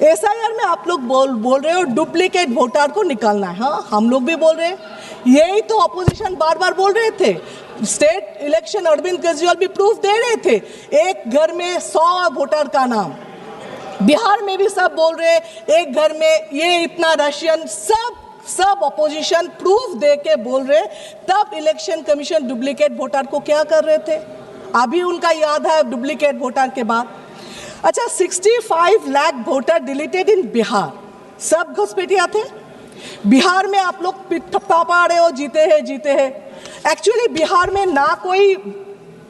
SIR में आप लोग बोल रहे हो डुप्लीकेट वोटर को निकालना है। हाँ, हम लोग भी बोल रहे हैं, यही तो अपोजिशन बार बार बोल रहे थे। स्टेट इलेक्शन अरविंद केजरीवाल भी प्रूफ दे रहे थे, एक घर में 100 वोटर का नाम। बिहार में भी सब बोल रहे एक घर में ये इतना रशियन, सब अपोजिशन प्रूफ दे के बोल रहे। तब इलेक्शन कमीशन डुप्लीकेट वोटर को क्या कर रहे थे? अभी उनका याद है डुप्लीकेट वोटर के बाद। अच्छा, 65 लाख वोटर डिलीटेड इन बिहार, सब घुसपैठिया थे। बिहार में आप लोग ठप्पा पा रहे हो जीते हैं। एक्चुअली बिहार में ना कोई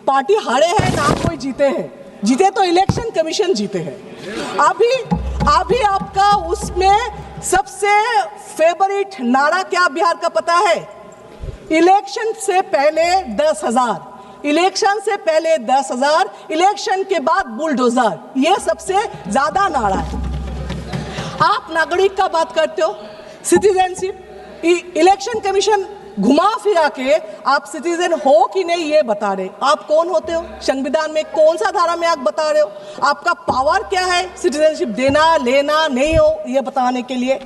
पार्टी हारे हैं ना कोई जीते हैं, जीते तो इलेक्शन कमीशन जीते हैं। अभी आपका उसमें सबसे फेवरेट नारा क्या बिहार का पता है? इलेक्शन से पहले 10,000, इलेक्शन से पहले 10,000, इलेक्शन के बाद बुलडोजर, ये सबसे ज्यादा नारा है। आप नागरिक का बात करते हो, सिटीजनशिप, इलेक्शन कमीशन घुमा फिरा के आप सिटीजन हो कि नहीं ये बता रहे। आप कौन होते हो? संविधान में कौन सा धारा में आप बता रहे हो? आपका पावर क्या है सिटीजनशिप देना लेना नहीं हो ये बताने के लिए?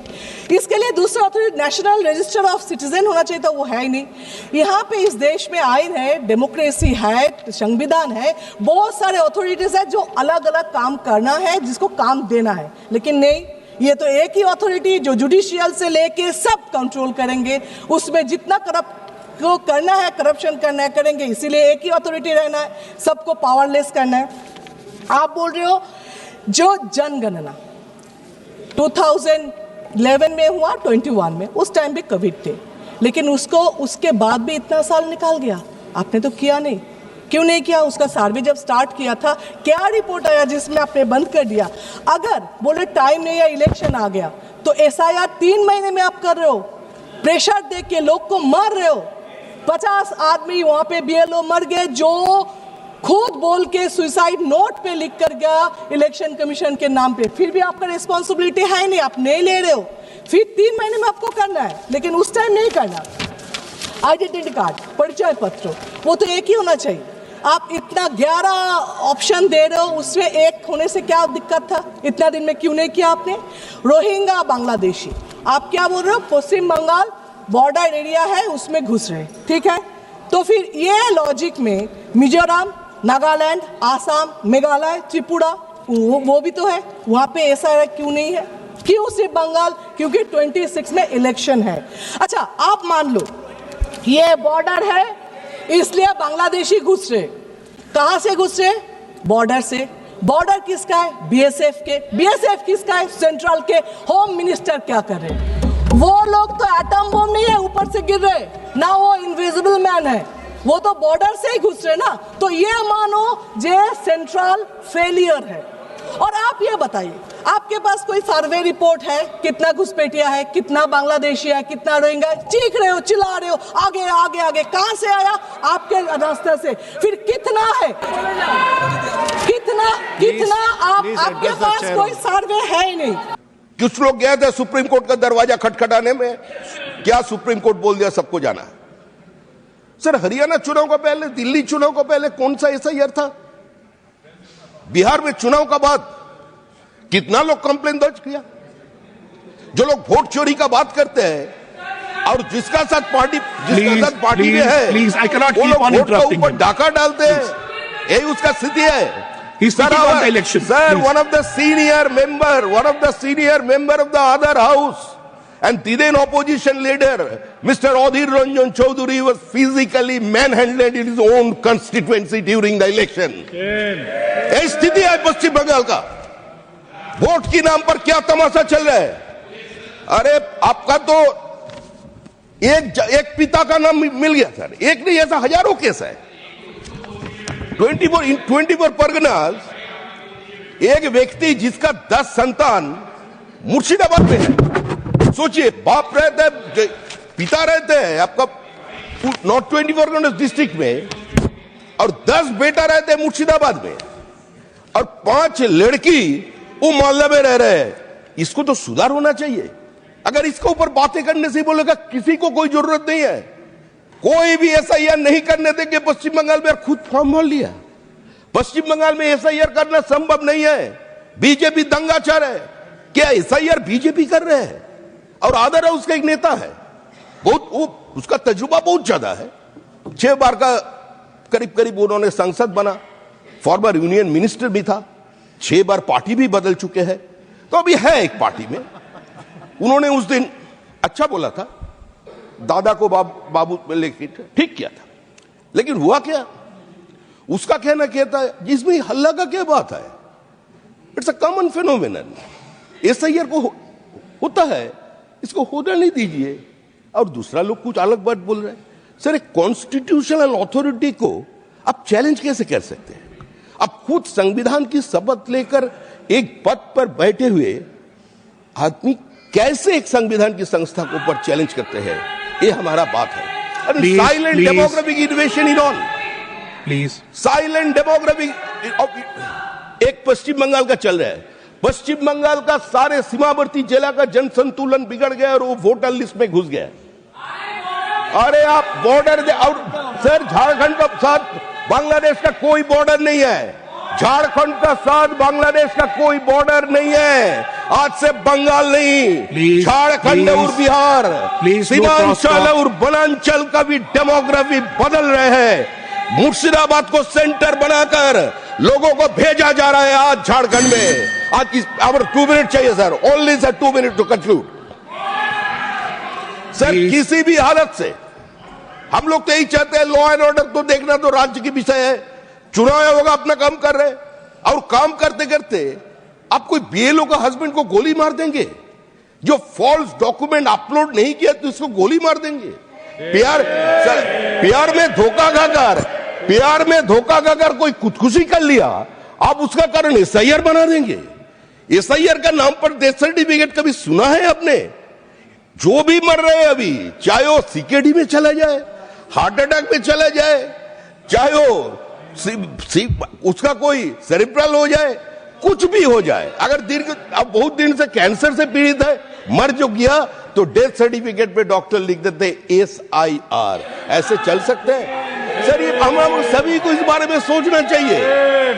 इसके लिए दूसरा authority national register of citizen होना चाहिए था, वो है ही नहीं। यहाँ पे इस देश में आइन है, डेमोक्रेसी है, संविधान है, बहुत सारे अथॉरिटीज है जो अलग अलग काम करना है, जिसको काम देना है, लेकिन नहीं, ये तो एक ही अथॉरिटी जो जुडिशियल से लेके सब कंट्रोल करेंगे। उसमें जितना करप्ट को करना है, करप्शन करना है, करेंगे। इसीलिए एक ही अथॉरिटी रहना है, सबको पावरलेस करना है। आप बोल रहे हो जो जनगणना 2011 में हुआ, 21 में, उस टाइम भी कोविड थे, लेकिन उसके बाद भी इतना साल निकाल गया, आपने तो किया नहीं। क्यों नहीं किया? उसका सर्वे जब स्टार्ट किया था, क्या रिपोर्ट आया जिसमें आपने बंद कर दिया? अगर बोले टाइम नहीं है, इलेक्शन आ गया, तो एसआईआर 3 महीने में आप कर रहे हो, प्रेशर दे के लोग को मार रहे हो। 50 आदमी वहां पे बीएलओ मर गए जो खुद बोल के सुसाइड नोट पे लिख कर गया इलेक्शन कमीशन के नाम पे। फिर भी आपका रिस्पॉन्सिबिलिटी है नहीं, आप नहीं ले रहे हो। फिर 3 महीने में आपको करना है, लेकिन उस टाइम नहीं करना। आइडेंटिटी कार्ड, परिचय पत्र, वो तो एक ही होना चाहिए। आप इतना 11 ऑप्शन दे रहे हो, उसमें एक होने से क्या दिक्कत था? इतना दिन में क्यों नहीं किया आपने? रोहिंग्या बांग्लादेशी, आप क्या बोल रहे हो? पश्चिम बंगाल बॉर्डर एरिया है, उसमें घुस रहे, ठीक है। तो फिर ये लॉजिक में मिजोरम, नागालैंड, आसाम, मेघालय, त्रिपुरा, वो भी तो है, वहाँ पे ऐसा क्यों नहीं है? क्यों सिर्फ बंगाल? क्योंकि 26 में इलेक्शन है। अच्छा, आप मान लो ये बॉर्डर है, इसलिए बांग्लादेशी घुस रहे। कहां से घुस रहे? बॉर्डर से। बॉर्डर किसका है? बीएसएफ के। बीएसएफ किसका है? सेंट्रल के। होम मिनिस्टर क्या कर रहे? वो लोग तो एटम बम नहीं है ऊपर से गिर रहे ना, वो इनविजिबल मैन है, वो तो बॉर्डर से ही घुस रहे ना। तो ये मानो जे सेंट्रल फेलियर है। और आप ये बताइए, आपके पास कोई सर्वे रिपोर्ट है कितना घुसपैठिया है, कितना बांग्लादेशी है, कितना रोहिंग्या है? चीख रहे हो, चिल्ला रहे हो, आगे आगे आगे। कहां से आया? आपके रास्ते से। फिर कितना है? कितना आपके पास कोई सर्वे है ही नहीं। कुछ लोग गए थे सुप्रीम कोर्ट का दरवाजा खटखटाने में, क्या सुप्रीम कोर्ट बोल दिया सबको जाना। सर, हरियाणा चुनाव का पहले, दिल्ली चुनाव का पहले कौन सा एसआईआर था? बिहार में चुनाव का बाद कितना लोग कंप्लेन दर्ज किया? जो लोग वोट चोरी का बात करते हैं और जिसका साथ पार्टी में है, वो लोग वोट का ऊपर डाका डालते हैं, यही उसका स्थिति है। Sir, one of the senior member of the other house and then opposition leader, Mr. Adhir Ranjan Chaudhary, was physically manhandled in his own constituency during the election. यही स्थिति है पश्चिम बंगाल का। वोट के नाम पर क्या तमाशा चल रहा है? अरे आपका तो एक पिता का नाम मिल गया सर, एक नहीं, ऐसा हजारों केस है। 24 परगनास, एक व्यक्ति जिसका 10 संतान मुर्शिदाबाद में है। सोचिए, बाप रहते हैं, पिता रहते हैं आपका नॉर्थ 24 परगनास डिस्ट्रिक्ट में, और 10 बेटा रहते हैं मुर्शिदाबाद में, और 5 लड़की वो मोहल्ले में रह रहे हैं। इसको तो सुधार होना चाहिए। अगर इसके ऊपर बातें करने से बोलेगा किसी को कोई जरूरत नहीं है, कोई भी एसआईआर नहीं करने देंगे। पश्चिम बंगाल में खुद फॉर्म भर लिया, पश्चिम बंगाल में एसआईआर करना संभव नहीं है। बीजेपी दंगाचार है, क्या एसआईआर बीजेपी कर रहे हैं और आदर है उसका एक नेता है, बहुत उसका तजुर्बा बहुत ज्यादा है, 6 बार का करीब करीब उन्होंने संसद बना, फॉर्मर यूनियन मिनिस्टर भी था, 6 बार पार्टी भी बदल चुके हैं, तो अभी है एक पार्टी में। उन्होंने उस दिन अच्छा बोला था, दादा को बाबू लेके ठीक किया था, लेकिन हुआ क्या, उसका कहना क्या था, जिसमें हल्ला का क्या बात है, it's a common phenomenon, SIR को होता है, इसको होना नहीं दीजिए। और दूसरा लोग कुछ अलग बात बोल रहे हैं। सर, एक कॉन्स्टिट्यूशनल अथॉरिटी को आप चैलेंज कैसे कर सकते हैं? आप खुद संविधान की शपथ लेकर एक पद पर बैठे हुए आदमी कैसे एक संविधान की संस्था के ऊपर चैलेंज करते हैं? ये हमारा बात है। Silent demographic innovation in on, please silent demographic. एक पश्चिम बंगाल का चल रहा है, पश्चिम बंगाल का सारे सीमावर्ती जिला का जन संतुलन बिगड़ गया और वो वोटर लिस्ट में घुस गया। अरे आप बॉर्डर और सर, झारखंड का साथ बांग्लादेश का कोई बॉर्डर नहीं है, झारखंड का साथ बांग्लादेश का कोई बॉर्डर नहीं है। आज से बंगाल नहीं, झारखंड और बिहार, सीमांचल और वनांचल का भी डेमोग्राफी बदल रहे हैं। मुर्शिदाबाद को सेंटर बनाकर लोगों को भेजा जा रहा है आज झारखंड में। आज अब 2 मिनट चाहिए sir, only sir 2 minute to conclude. Sir, किसी भी हालत से हम लोग तो यही चाहते हैं, लॉ एंड ऑर्डर तो देखना तो राज्य की विषय है, चुनाव होगा, अपना काम कर रहे और काम करते करते आप कोई बीएलओ का हस्बैंड को गोली मार देंगे, जो फॉल्स डॉक्यूमेंट अपलोड नहीं किया तो उसको गोली मार देंगे। प्यार में धोखा खाकर कोई खुदकुशी कर लिया, आप उसका कारण एसआईआर बना देंगे। एसआईआर का नाम पर डेथ सर्टिफिकेट कभी सुना है आपने? जो भी मर रहे हैं अभी, चाहे वो सीकेडी में चला जाए, हार्ट अटैक में चला जाए, चाहे वो उसका कोई सेरिब्रल हो जाए, कुछ भी हो जाए, अगर अब बहुत दिन से कैंसर से पीड़ित है, मर जो गया तो डेथ सर्टिफिकेट पे डॉक्टर लिख देते एसआईआर। ऐसे चल सकते हैं? सर, ये हम सभी को इस बारे में सोचना चाहिए,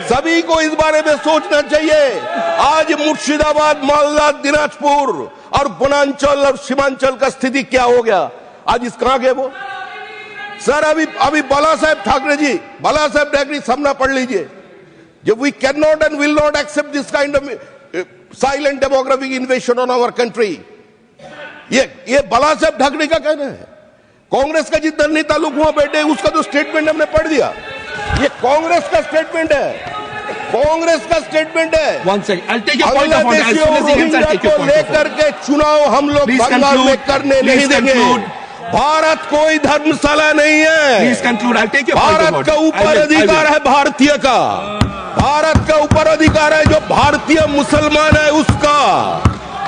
सभी को इस बारे में सोचना चाहिए। आज मुर्शिदाबाद, मालदा, दिनाजपुर और वनांचल और सीमांचल का स्थिति क्या हो गया? आज इस कहां गए वो? सर, अभी बाला साहेब ठाकरे सामना पढ़ लीजिए, जब we can not and will not accept this kind of silent demographic invasion on our country. ये बाला साहेब ठाकरे का कहना है। कांग्रेस का जितना नेता लोग वहां बैठे, उसका तो स्टेटमेंट हमने पढ़ दिया। ये कांग्रेस का स्टेटमेंट है, बांग्लादेशियों रोहिंग्या को लेकर के चुनाव हम लोग बंगाल में करने नहीं देंगे। भारत कोई धर्मशाला नहीं है, भारत का ऊपर अधिकार है भारतीय का, भारत का ऊपर अधिकार है जो भारतीय मुसलमान है उसका।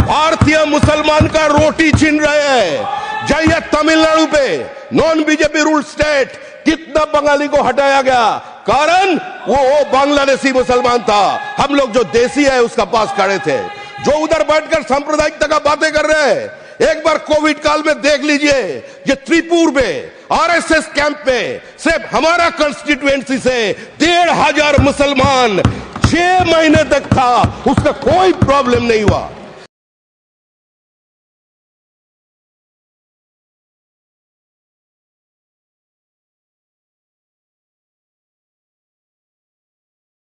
भारतीय मुसलमान का रोटी छीन रहे हैं। जाइए तमिलनाडु पे, नॉन बीजेपी रूल स्टेट, कितना बंगाली को हटाया गया, कारण वो बांग्लादेशी मुसलमान था। हम लोग जो देसी है उसका पास खड़े थे, जो उधर बैठकर सांप्रदायिकता का बातें कर रहे हैं। एक बार कोविड काल में देख लीजिए, ये त्रिपुर में आरएसएस कैंप में सिर्फ हमारा कंस्टिट्यूएंसी से 1,500 मुसलमान 6 महीने तक था, उसका कोई प्रॉब्लम नहीं हुआ।